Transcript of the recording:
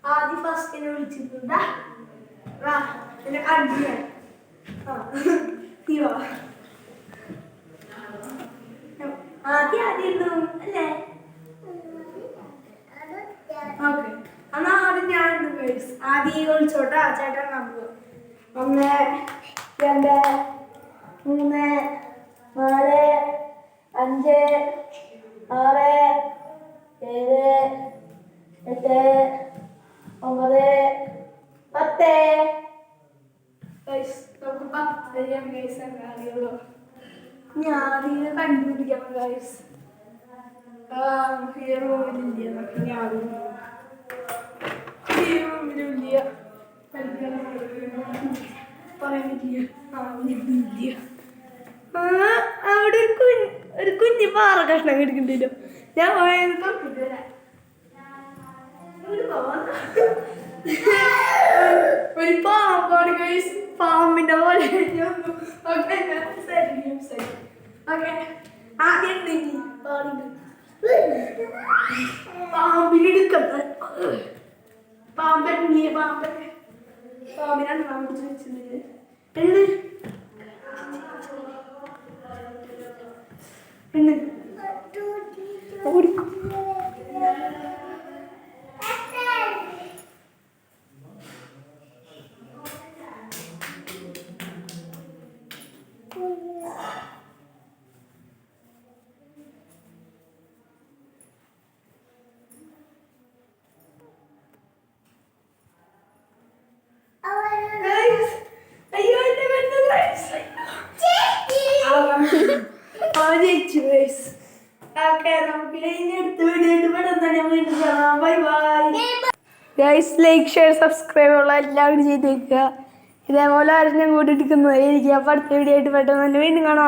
ആദ്യം ഫസ്റ്റിനെ വിളിച്ചിട്ടുണ്ടാ എന്നെ കണ്ടില്ല ആദ്യം അല്ലേ ഓക്കെ എന്നാ ആദ്യം ഞാൻ ആദ്യം വിളിച്ചോട്ടാ ചേട്ടൻ നമുക്ക് 1 2 3 4 5 6 7 8 9 10 നമുക്ക് 10 അറിയുള്ളൂ ഞാൻ കണ്ടുപിടിക്കണം ഗൈസ് റൂമിലില്ല പറയാൻ പറ്റില്ല അവിടെ ഒരു കുഞ്ഞ് പാറ കഷ്ണം കിടക്കണ്ടല്ലോ ഞാൻ ഒരു പാമ്പാണ് ഗൈസ് പാമ്പിന്റെ പോലെ ആദ്യം പാമ്പിനെടുക്കണ്ട പാമ്പിനെ പാമ്പിനാണ് പാമ്പ് വെച്ചത് പെണ്ണ് ഓടിക്കും ഗൈസ് ലൈക്ക് ഷെയർ സബ്സ്ക്രൈബ് ഉള്ള എല്ലാവരും ചെയ്ത് വെക്കുക ഇതേപോലെ ആരും ഞാൻ കൂട്ടി എടുക്കുന്നതായിരിക്കും അപ്പോൾ അടുത്ത വീഡിയോ ആയിട്ട് പെട്ടെന്ന് തന്നെ വീണ്ടും കാണാം.